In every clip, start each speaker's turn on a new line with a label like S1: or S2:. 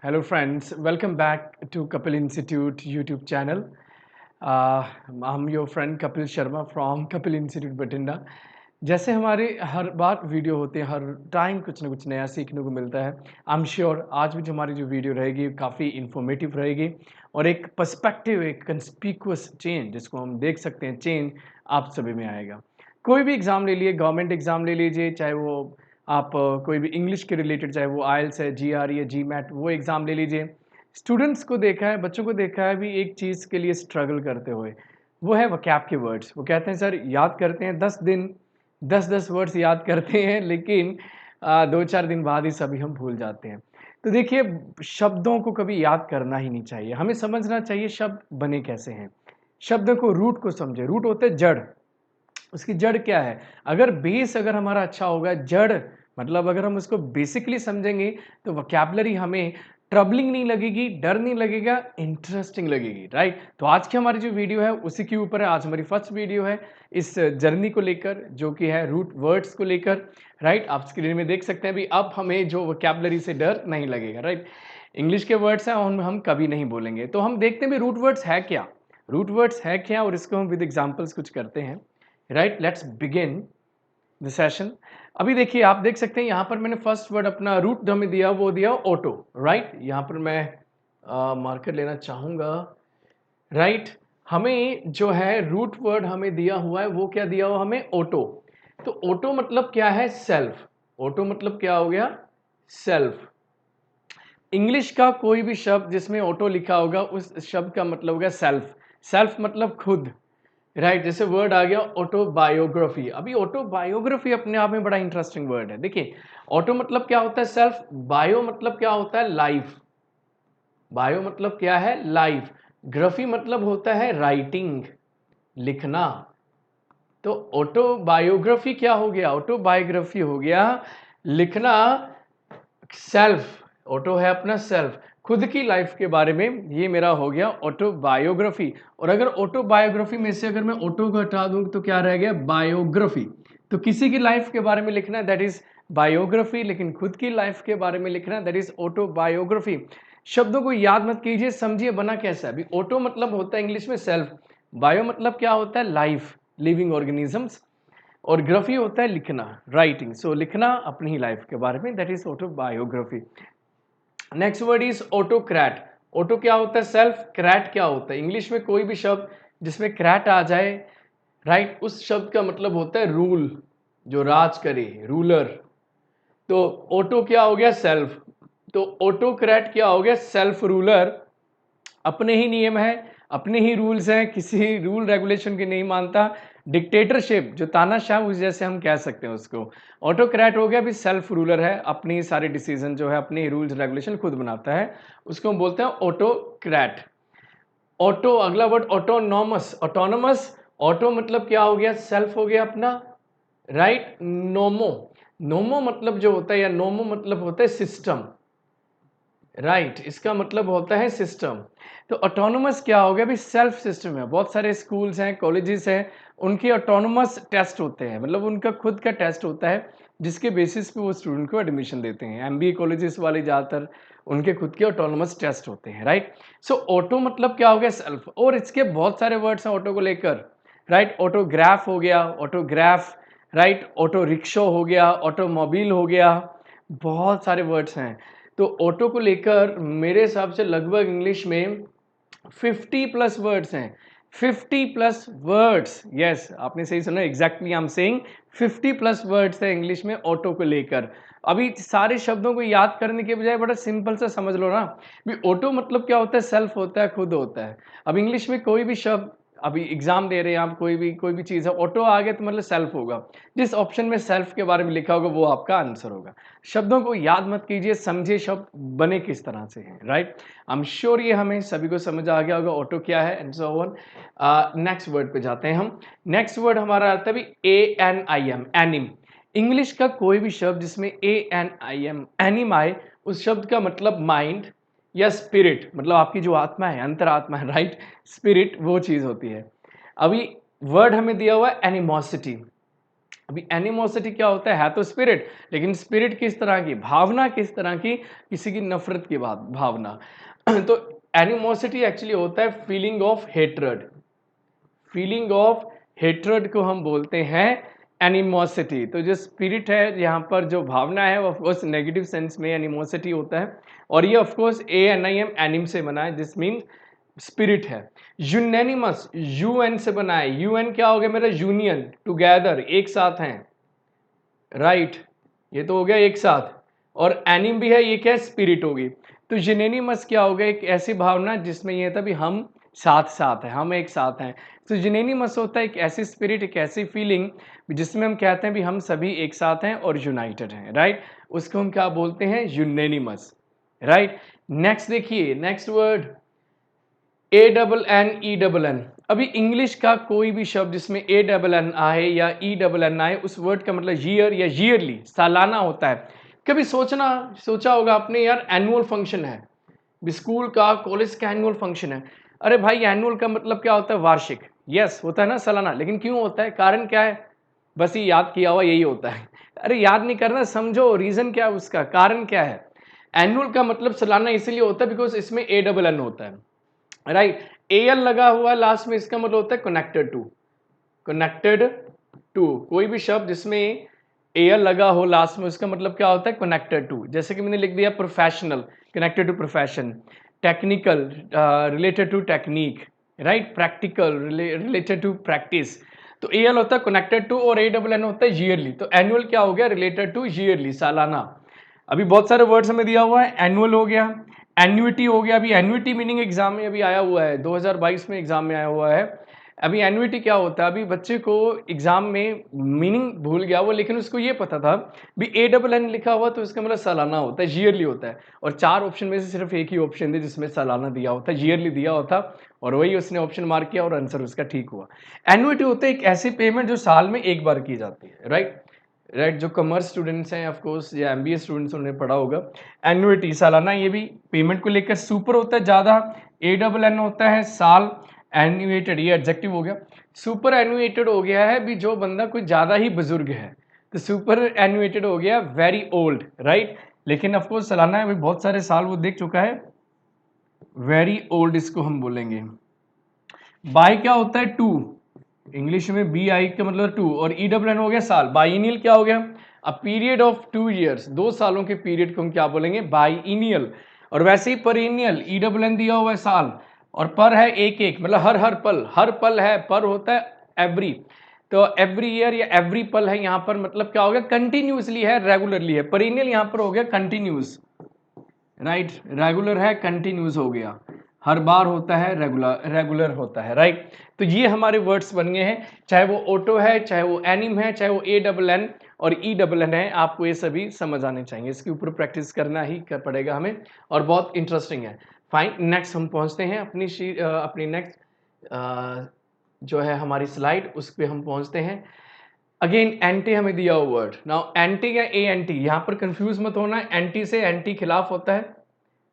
S1: Hello friends, welcome back to Kapil institute YouTube channel. हम your friend Kapil Sharma from Kapil institute Bathinda. जैसे हमारे हर बार video होते हैं, हर टाइम कुछ ना कुछ नया सीखने को मिलता है। आई एम श्योर आज भी जो हमारी जो वीडियो रहेगी काफ़ी इन्फॉर्मेटिव रहेगी और एक पर्सपेक्टिव, एक कंस्पिकुअस चेंज जिसको हम देख सकते हैं, चेंज आप सभी में आएगा। कोई भी एग्ज़ाम ले लिए, गवर्नमेंट एग्ज़ाम ले लीजिए, चाहे वो आप कोई भी इंग्लिश के रिलेटेड, चाहे वो आइल्स है, जीआरई है, जीमैट, वो एग्ज़ाम ले लीजिए। स्टूडेंट्स को देखा है, बच्चों को देखा है भी एक चीज़ के लिए स्ट्रगल करते हुए, वो है वोकैब के वर्ड्स। वो कहते हैं सर याद करते हैं 10 दिन, 10-10 वर्ड्स याद करते हैं, लेकिन 2-4 दिन बाद ही सभी हम भूल जाते हैं। तो देखिए, शब्दों को कभी याद करना ही नहीं चाहिए, हमें समझना चाहिए शब्द बने कैसे हैं। शब्द को रूट को समझे, रूट होता है जड़। उसकी जड़ क्या है? अगर बेस अगर हमारा अच्छा होगा, जड़ मतलब अगर हम उसको बेसिकली समझेंगे तो वोकैब्युलरी हमें ट्रबलिंग नहीं लगेगी, डर नहीं लगेगा, इंटरेस्टिंग लगेगी, राइट? तो आज की हमारी जो वीडियो है उसी के ऊपर है। आज हमारी फर्स्ट वीडियो है इस जर्नी को लेकर, जो कि है रूट वर्ड्स को लेकर, राइट? आप स्क्रीन में देख सकते हैं भी अब हमें जो वोकैब्युलरी से डर नहीं लगेगा, राइट? इंग्लिश के वर्ड्स हैं और हम कभी नहीं बोलेंगे। तो हम देखते हैं भी रूट वर्ड्स है क्या? रूट वर्ड्स है क्या और इसको हम विद एग्जांपल्स कुछ करते हैं। Right, let's begin the session. अभी देखिए, आप देख सकते हैं यहाँ पर मैंने फर्स्ट वर्ड अपना रूट हमें दिया, वो दिया ऑटो, राइट? यहाँ पर मैं मार्कर लेना चाहूंगा, राइट? हमें जो है रूट वर्ड हमें दिया हुआ है, वो क्या दिया हुआ हमें? ऑटो। तो ऑटो मतलब क्या है? सेल्फ। ऑटो मतलब क्या हो गया? सेल्फ। इंग्लिश का कोई भी शब्द जिसमें ऑटो लिखा होगा उस शब्द का मतलब होगा सेल्फ। सेल्फ मतलब खुद, राइट? जैसे वर्ड आ गया ऑटोबायोग्राफी। अभी ऑटोबायोग्राफी अपने आप में बड़ा इंटरेस्टिंग वर्ड है। देखिए, ऑटो मतलब क्या होता है? सेल्फ। बायो मतलब क्या होता है? लाइफ। बायो मतलब क्या है? लाइफ। ग्राफी मतलब होता है राइटिंग, लिखना। तो ऑटोबायोग्राफी क्या हो गया? ऑटोबायोग्राफी हो गया लिखना। सेल्फ, ऑटो है अपना सेल्फ, खुद की लाइफ के बारे में, ये मेरा हो गया ऑटोबायोग्राफी। और अगर ऑटोबायोग्राफी में से अगर मैं ऑटो को हटा दूं तो क्या रह गया? बायोग्राफी। तो किसी की लाइफ के बारे में लिखना, दैट इज बायोग्राफी, लेकिन खुद की लाइफ के बारे में लिखना, दैट इज ऑटोबायोग्राफी। शब्दों को याद मत कीजिए, समझिए बना कैसा है। अभी ऑटो मतलब होता है इंग्लिश में सेल्फ, बायो मतलब क्या होता है? लाइफ, लिविंग ऑर्गेनिजम्स, और ग्राफी होता है लिखना, राइटिंग। सो लिखना अपनी ही लाइफ के बारे में, that is autobiography. Next word is autocrat. Auto क्या होता है? सेल्फ। क्रैट क्या होता है? इंग्लिश में कोई भी शब्द जिसमें क्रैट आ जाए, राइट, उस शब्द का मतलब होता है रूल, जो राज करे, रूलर। तो ऑटो क्या हो गया? सेल्फ। तो ऑटोक्रैट क्या हो गया? Self ruler. अपने ही नियम है, अपने ही रूल्स हैं, किसी रूल रेगुलेशन की नहीं मानता। डिक्टेटरशिप, जो तानाशाह, उस जैसे हम कह सकते हैं उसको। ऑटोक्रैट हो गया भी सेल्फ रूलर है, अपनी सारे डिसीजन जो है अपने रूल्स रेगुलेशन खुद बनाता है, उसको हम बोलते हैं ऑटोक्रैट। ऑटो, अगला वर्ड ऑटोनॉमस। ऑटोनॉमस, ऑटो मतलब क्या हो गया? सेल्फ हो गया अपना, राइट? नोमो, नोमो मतलब जो होता है, या नोमो मतलब होता है सिस्टम, राइट, इसका मतलब होता है सिस्टम। तो ऑटोनोमस क्या हो गया? भी सेल्फ सिस्टम है। बहुत सारे स्कूल्स हैं, कॉलेजेस हैं, उनके ऑटोनोमस टेस्ट होते हैं, मतलब उनका खुद का टेस्ट होता है जिसके बेसिस पे वो स्टूडेंट को एडमिशन देते हैं। एमबीए कॉलेजेस वाले ज़्यादातर उनके खुद के ऑटोनोमस टेस्ट होते हैं, राइट? सो ऑटो मतलब क्या हो गया? सेल्फ। और इसके बहुत सारे वर्ड्स हैं ऑटो को लेकर, राइट? ऑटोग्राफ हो गया, ऑटोग्राफ, राइट? ऑटो रिक्शा हो गया, ऑटोमोबाइल हो गया, बहुत सारे वर्ड्स हैं। तो ऑटो को लेकर मेरे हिसाब से लगभग इंग्लिश में 50 प्लस वर्ड्स हैं। 50 प्लस वर्ड्स, यस, आपने सही सुना, exactly I am saying 50 plus words है इंग्लिश में ऑटो को लेकर। अभी सारे शब्दों को याद करने के बजाय बड़ा सिंपल सा समझ लो ना, भी ऑटो मतलब क्या होता है? सेल्फ होता है, खुद होता है। अब इंग्लिश में कोई भी शब्द, अभी एग्जाम दे रहे हैं आप, कोई भी चीज़ है, ऑटो आ गया तो मतलब सेल्फ होगा। जिस ऑप्शन में सेल्फ के बारे में लिखा होगा वो आपका आंसर होगा। शब्दों को याद मत कीजिए, समझिए शब्द बने किस तरह से हैं, राइट? आई एम श्योर ये हमें सभी को समझ आ गया होगा ऑटो क्या है and so on. Next word पे जाते हैं हम। नेक्स्ट वर्ड हमारा आता है भी A N I M, anim. English का कोई भी शब्द जिसमें ए एन आई एम, एनिम आए, उस शब्द का मतलब माइंड या स्पिरिट, मतलब आपकी जो आत्मा है, अंतरात्मा है, राइट? स्पिरिट वो चीज होती है। अभी वर्ड हमें दिया हुआ है एनिमोसिटी। अभी एनिमोसिटी क्या होता है तो स्पिरिट, लेकिन स्पिरिट किस तरह की, भावना किस तरह की, किसी की नफरत की भावना। तो एनिमोसिटी एक्चुअली होता है feeling of hatred, feeling of hatred को हम बोलते हैं एनिमोसिटी। तो जो स्पिरिट है, यहाँ पर जो भावना है वो ऑफकोर्स नेगेटिव सेंस में एनिमोसिटी होता है, और ये ऑफकोर्स ANIM एनिम से बना है, दिस मीन स्पिरिट है। यूनैनिमस UN से बना है, UN क्या हो गया मेरा, यूनियन, टुगेदर, एक साथ हैं, राइट, ये तो हो गया एक साथ, और एनिम भी है, ये क्या स्पिरिट होगी। तो यूनैनिमस क्या हो गया, एक ऐसी भावना जिसमें ये था भी हम साथ साथ हैं, हम एक साथ हैं। तो यूनैनिमस होता है एक ऐसी स्पिरिट, एक ऐसी फीलिंग जिसमें हम कहते हैं भी हम सभी एक साथ हैं और यूनाइटेड हैं, राइट, उसको हम क्या बोलते हैं, यूनैनिमस, राइट। नेक्स्ट देखिए, नेक्स्ट वर्ड ANNENN। अभी इंग्लिश का कोई भी शब्द जिसमें ANN आए या ENN आए, उस वर्ड का मतलब ईयर या ईयरली, सालाना होता है। कभी सोचा होगा आपने, यार एनुअल फंक्शन है, स्कूल का, कॉलेज का एनुअल फंक्शन है। अरे भाई, एनुअल का मतलब क्या होता है, वार्षिक, यस होता है ना, सालाना, लेकिन क्यों होता है, कारण क्या है, बस ये याद किया हुआ यही होता है। अरे याद नहीं करना, समझो रीजन क्या है उसका, कारण क्या है। एनुअल का मतलब सालाना इसलिए होता है बिकॉज इसमें ANN होता है, राइट। AL लगा हुआ लास्ट में, इसका मतलब होता है कनेक्टेड टू, कनेक्टेड टू। कोई भी शब्द जिसमें AL लगा हो लास्ट में, उसका मतलब क्या होता है, कनेक्टेड टू। जैसे कि मैंने लिख दिया professional, connected to profession, technical, related to technique, right, practical, related to practice. तो AL होता है कनेक्टेड टू और ANN होता है ईयरली। तो एनुअल क्या हो गया, रिलेटेड टू ईयरली, सालाना। अभी बहुत सारे वर्ड्स हमें दिया हुआ है, एनुअल हो गया, एन्युटी हो गया। अभी एन्युटी मीनिंग एग्जाम में अभी आया हुआ है, 2022 में एग्जाम में आया हुआ है। अभी एन्युटी क्या होता है, अभी बच्चे को एग्जाम में मीनिंग भूल गया वो, लेकिन उसको ये पता था भी ANN लिखा हुआ तो इसका मतलब सालाना होता है, ईयरली होता है। और 4 ऑप्शन में से सिर्फ एक ही ऑप्शन थे जिसमें सालाना दिया होता है, ईयरली दिया होता, और वही उसने ऑप्शन मार्क किया और आंसर उसका ठीक हुआ। एन्युटी होता है एक ऐसी पेमेंट जो साल में एक बार की जाती है, राइट। जो कॉमर्स स्टूडेंट्स हैं, ऑफ कोर्स या MBA स्टूडेंट्स, उन्होंने पढ़ा होगा एन्युटी, सालाना। ये भी पेमेंट को लेकर सुपर होता है ज़्यादा, ANN होता है साल, एन्युएटेड ये एडजेक्टिव हो गया। सुपर एन्युएटेड हो गया है भी जो बंदा कुछ ज़्यादा ही बुजुर्ग है, तो सुपर एन्युएटेड हो गया वेरी ओल्ड, राइट। लेकिन ऑफ कोर्स सालाना है, बहुत सारे साल वो देख चुका है, वेरी ओल्ड इसको हम बोलेंगे। बाई क्या होता है, टू, इंग्लिश में BI का मतलब टू, और ENN हो गया साल। बाइनियल क्या हो गया, अ पीरियड ऑफ 2 ईयर्स, 2 सालों के पीरियड को हम क्या बोलेंगे, बाइनियल। और वैसे ही पेरिनियल, ENN दिया हुआ है साल, और पर है एक एक, मतलब हर पल है, पर होता है एवरी। तो एवरी ईयर या एवरी पल है यहाँ पर, मतलब क्या हो गया, कंटिन्यूसली है, रेगुलरली है। पेरिनियल यहाँ पर हो गया कंटिन्यूस, राइट, रेगुलर है, कंटिन्यूस हो गया, हर बार होता है, रेगुलर होता है, राइट। तो ये हमारे वर्ड्स बन गए हैं, चाहे वो ऑटो है, चाहे वो एनिम है, चाहे वो ANN और ENN है, आपको ये सभी समझ आने चाहिए। इसके ऊपर प्रैक्टिस करना ही पड़ेगा हमें, और बहुत इंटरेस्टिंग है। फाइन, नेक्स्ट हम पहुंचते हैं अपनी नेक्स्ट जो है हमारी स्लाइड, उस पर हम पहुंचते हैं। अगेन एंटी हमें दिया हुआ वर्ड, नाउ एंटी या ANT, यहाँ पर कंफ्यूज मत होना, एंटी से एंटी खिलाफ होता है,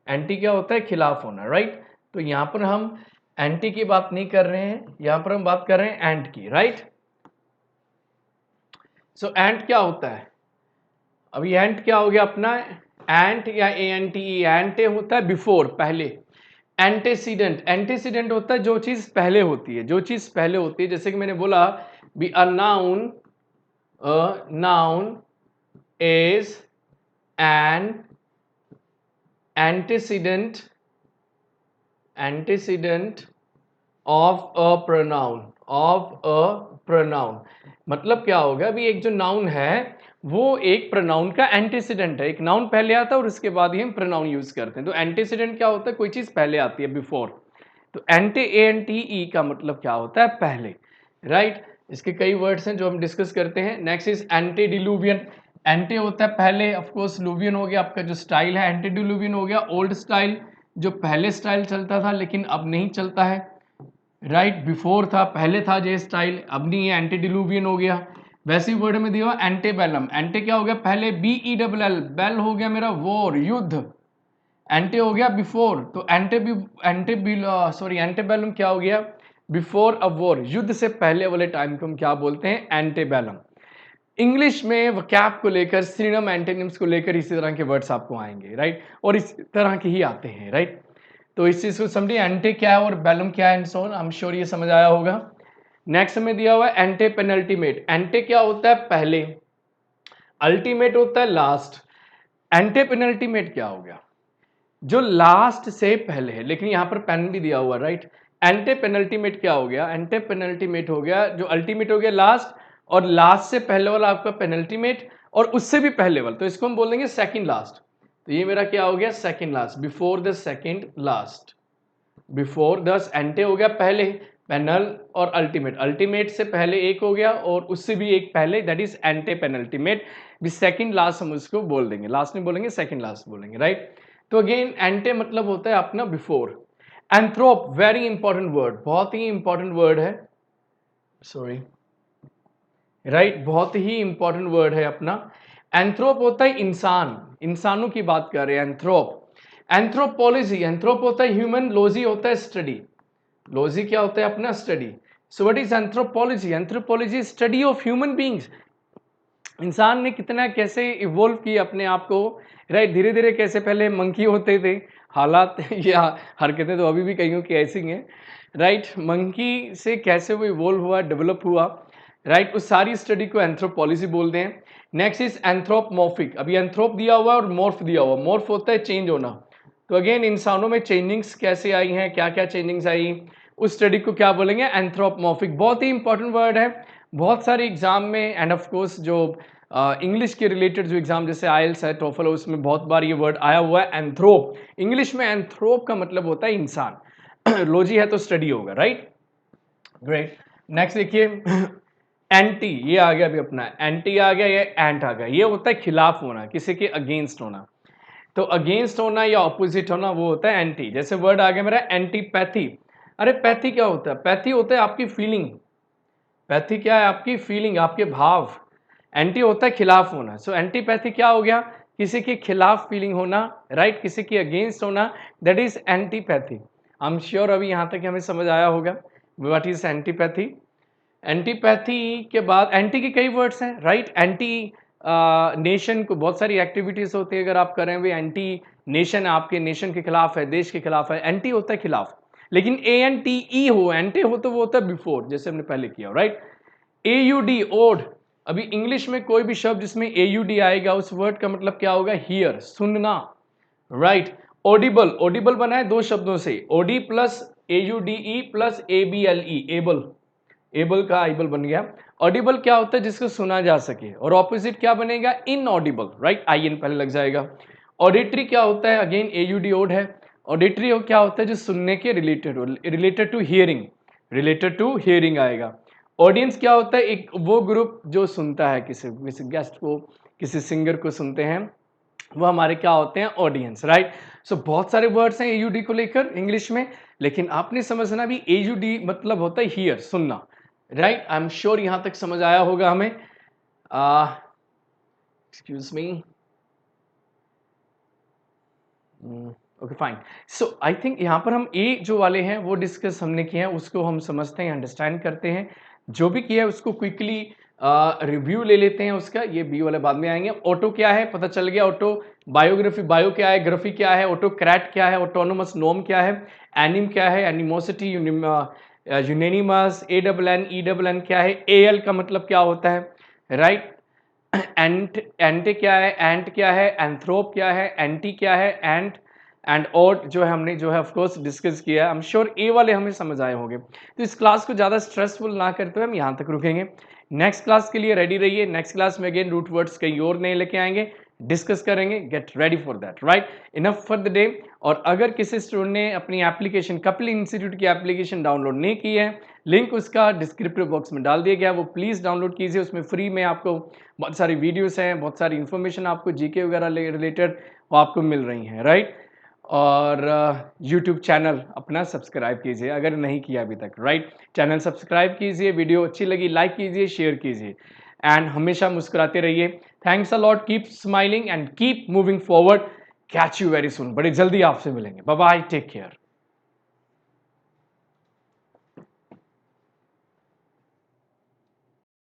S1: एंटी क्या होता है, खिलाफ होना, राइट। तो यहाँ पर हम एंटी की बात नहीं कर रहे हैं, यहाँ पर हम बात कर रहे हैं एंट की, राइट। सो एंट क्या होता है, अभी एंट क्या हो गया अपना, एंट या ANTE, एंटे होता है बिफोर, पहले। एंटेसीडेंट, एंटेसीडेंट होता है जो चीज पहले होती है, जो चीज पहले होती है। जैसे कि मैंने बोला be a noun is an antecedent of a pronoun। मतलब क्या होगा, अभी एक जो नाउन है वो एक प्रोनाउन का एंटीसीडेंट है, एक नाउन पहले आता है और उसके बाद ही हम प्रोनाउन यूज करते हैं। तो एंटीसीडेंट क्या होता है, कोई चीज पहले आती है, बिफोर। तो ANTE का मतलब क्या होता है, पहले, राइट। इसके कई वर्ड्स हैं जो हम डिस्कस करते हैं। नेक्स्ट इज एंटीडिलुवियन, एंटी होता है पहले, ऑफ कोर्स लुवियन हो गया आपका जो स्टाइल है, एंटीडिलुवियन हो गया ओल्ड स्टाइल, जो पहले स्टाइल चलता था लेकिन अब नहीं चलता है, राइट। बिफोर था, पहले था ये स्टाइल, अब नहीं है, एंटीडिलुवियन हो गया। वैसे ही वर्ड में दिया हुआ एंटेबेलम, एंटे क्या हो गया, पहले, BELL, बेल हो गया मेरा वॉर, युद्ध, एंटे हो गया बिफोर, तो एंटेबेलम क्या हो गया, बिफोर अ वॉर, युद्ध से पहले वाले टाइम को हम क्या बोलते हैं, एंटेबेलम। इंग्लिश में वोकैब को लेकर सिनोनिम एंटोनिम्स को लेकर इसी तरह के वर्ड्स आपको आएंगे, राइट, और इस तरह के ही आते हैं, राइट। तो इस चीज को समझिए, एंटे क्या है और बेलम क्या है and so on. I am sure ये समझ आया होगा। नेक्स्ट हमें दिया हुआ है एंटे पेनल्टीमेट। एंटे क्या होता है? पहले। अल्टीमेट होता है लास्ट। एंटे पेनल्टीमेट क्या हो गया? जो लास्ट से पहले है, लेकिन यहां पर पेन भी दिया हुआ, राइट। एंटे पेनल्टीमेट क्या हो गया? एंटे पेनल्टीमेट हो गया जो अल्टीमेट हो गया लास्ट, और लास्ट से पहले वाला आपका पेनल्टीमेट, और उससे भी पहले वाला, तो इसको हम बोल देंगे सेकंड लास्ट। तो ये मेरा क्या हो गया? Second last, before the second last. Before the ante हो गया पहले, पेनल और अल्टीमेट, अल्टीमेट से पहले एक हो गया और उससे भी एक पहले, दैट इज एंटे पेनल्टीमेट। भी सेकंड लास्ट हम उसको बोल देंगे, लास्ट में बोलेंगे सेकंड लास्ट बोलेंगे, राइट। तो अगेन एंटे मतलब होता है अपना बिफोर। एंथ्रोप, वेरी इंपॉर्टेंट वर्ड, बहुत ही इंपॉर्टेंट वर्ड है, सॉरी, राइट, बहुत ही इंपॉर्टेंट वर्ड है अपना। एंथ्रोप होता है इंसान, इंसानों की बात कर रहे हैं, एंथ्रोप। एंथ्रोपोलॉजी, एंथ्रोप होता है ह्यूमन, लॉजी होता है स्टडी। लॉजी क्या होता है? अपना study. So what is anthropology? Anthropology study of human beings. इंसान ने कितना कैसे इवोल्व किया अपने आप को, राइट, धीरे धीरे कैसे पहले मंकी होते थे, हालात या हरकतें तो अभी भी कईयों की ऐसी हैं, राइट, मंकी से कैसे वो इवोल्व हुआ, डेवलप हुआ, राइट, उस सारी स्टडी को एंथ्रोपोलॉजी बोलते हैं। Next is anthropomorphic. अभी एंथ्रोप दिया हुआ और मॉर्फ दिया हुआ। मॉर्फ होता है चेंज होना। तो अगेन इंसानों में चेंजिंग्स कैसे आई हैं, क्या क्या चेंजिंग्स आई, उस स्टडी को क्या बोलेंगे? एंथ्रोपमॉर्फिक। बहुत ही इंपॉर्टेंट वर्ड है, बहुत सारे एग्जाम में, एंड ऑफ कोर्स जो इंग्लिश के रिलेटेड जो एग्जाम जैसे आइल्स है, टोफल है, उसमें बहुत बार ये वर्ड आया हुआ है, एंथ्रोप। इंग्लिश में एंथ्रोप का मतलब होता है इंसान। लॉजी है तो स्टडी होगा, राइट, ग्रेट। नेक्स्ट देखिए, एंटी, ये आ गया अभी अपना, एंटी आ गया, ये एंट आ गया। ये होता है खिलाफ होना, किसी के अगेंस्ट होना। तो अगेंस्ट होना या ऑपोजिट होना वो होता है एंटी। जैसे वर्ड आ गया मेरा एंटीपैथी। अरे पैथी क्या होता है? पैथी होता है आपकी फीलिंग। पैथी क्या है? आपकी फीलिंग, आपके भाव। एंटी होता है खिलाफ होना। सो एंटीपैथी क्या हो गया? किसी के खिलाफ फीलिंग होना, राइट, किसी के अगेंस्ट होना, that is antipathy. I am sure अभी यहां तक हमें समझ आया होगा व्हाट इज एंटीपैथी। एंटीपैथी के बाद एंटी के कई वर्ड्स हैं, राइट। एंटी नेशन को बहुत सारी एक्टिविटीज होती है अगर आप करें, हुए एंटी नेशन, आपके नेशन के खिलाफ है, देश के खिलाफ है, एंटी होता है खिलाफ। लेकिन ANTE हो, एंटी हो, तो वो होता है बिफोर, जैसे हमने पहले किया, राइट। AUD, aud. अभी इंग्लिश में कोई भी शब्द जिसमें AUD आएगा, उस वर्ड का मतलब क्या होगा? हियर, सुनना, राइट। ऑडिबल, ऑडिबल बना है दो शब्दों से, OD plus AUDE plus ABLE, able, able का आइबल बन गया। ऑडिबल क्या होता है? जिसको सुना जा सके, और ऑपोजिट क्या बनेगा? इनऑडिबल, राइट, IN पहले लग जाएगा। ऑडिटरी क्या होता है? अगेन AUD ओड है। ऑडिटरी क्या होता है? जो सुनने के रिलेटेड हो, related to hearing, related to hearing आएगा। ऑडियंस क्या होता है? एक वो ग्रुप जो सुनता है, किसी गेस्ट को, किसी सिंगर को सुनते हैं, वो हमारे क्या होते हैं? Audience, right. सो बहुत सारे वर्ड्स हैं AUD को लेकर इंग्लिश में, लेकिन आपने समझना भी AUD मतलब होता है हियर, सुनना, राइट। आई एम श्योर यहां तक समझ आया होगा हमें। Excuse me, okay fine. So I think यहाँ पर हम ए जो वाले हैं वो डिस्कस हमने किए हैं, उसको हम समझते हैं, अंडरस्टैंड करते हैं। जो भी किया है उसको क्विकली रिव्यू ले लेते हैं उसका। ये बी वाले बाद में आएंगे। ऑटो क्या है पता चल गया, ऑटो। बायोग्राफी, बायो क्या है, ग्राफी क्या है, ऑटोक्रैट क्या है, ऑटोनोमस नोम क्या है, एनिम क्या है, एनिमोसिटी, यूनेनिमस, ANN क्या है, AL का मतलब क्या होता है, राइट। एंटे क्या है, एंट क्या है, एंथ्रोप क्या है, एंटी क्या है, एंट एंड ऑड जो है हमने जो है ऑफ कोर्स डिस्कस किया है। आई एम श्योर ए वाले हमें समझ आए होंगे। तो इस क्लास को ज़्यादा स्ट्रेसफुल ना करते हुए हम यहाँ तक रुकेंगे। नेक्स्ट क्लास के लिए रेडी रहिए। नेक्स्ट क्लास में अगेन रूट वर्ड्स कहीं और नए लेके आएंगे, डिस्कस करेंगे। Get ready for that, right. Enough for the day. और अगर किसी स्टूडेंट ने अपनी एप्लीकेशन, कपिल इंस्टीट्यूट की एप्लीकेशन डाउनलोड नहीं की है, लिंक उसका डिस्क्रिप्टिव बॉक्स में डाल दिया गया, वो प्लीज़ डाउनलोड कीजिए। उसमें फ्री में आपको बहुत सारी वीडियोस हैं, बहुत सारी इन्फॉर्मेशन आपको जीके वगैरह रिलेटेड वो आपको मिल रही हैं, राइट। और यूट्यूब चैनल अपना सब्सक्राइब कीजिए अगर नहीं किया अभी तक, राइट। चैनल सब्सक्राइब कीजिए, वीडियो अच्छी लगी लाइक कीजिए, शेयर कीजिए, एंड हमेशा मुस्कुराते रहिए। Thanks a lot, keep smiling and keep moving forward. Catch you very soon, बड़े जल्दी आपसे मिलेंगे। Bye bye, take care.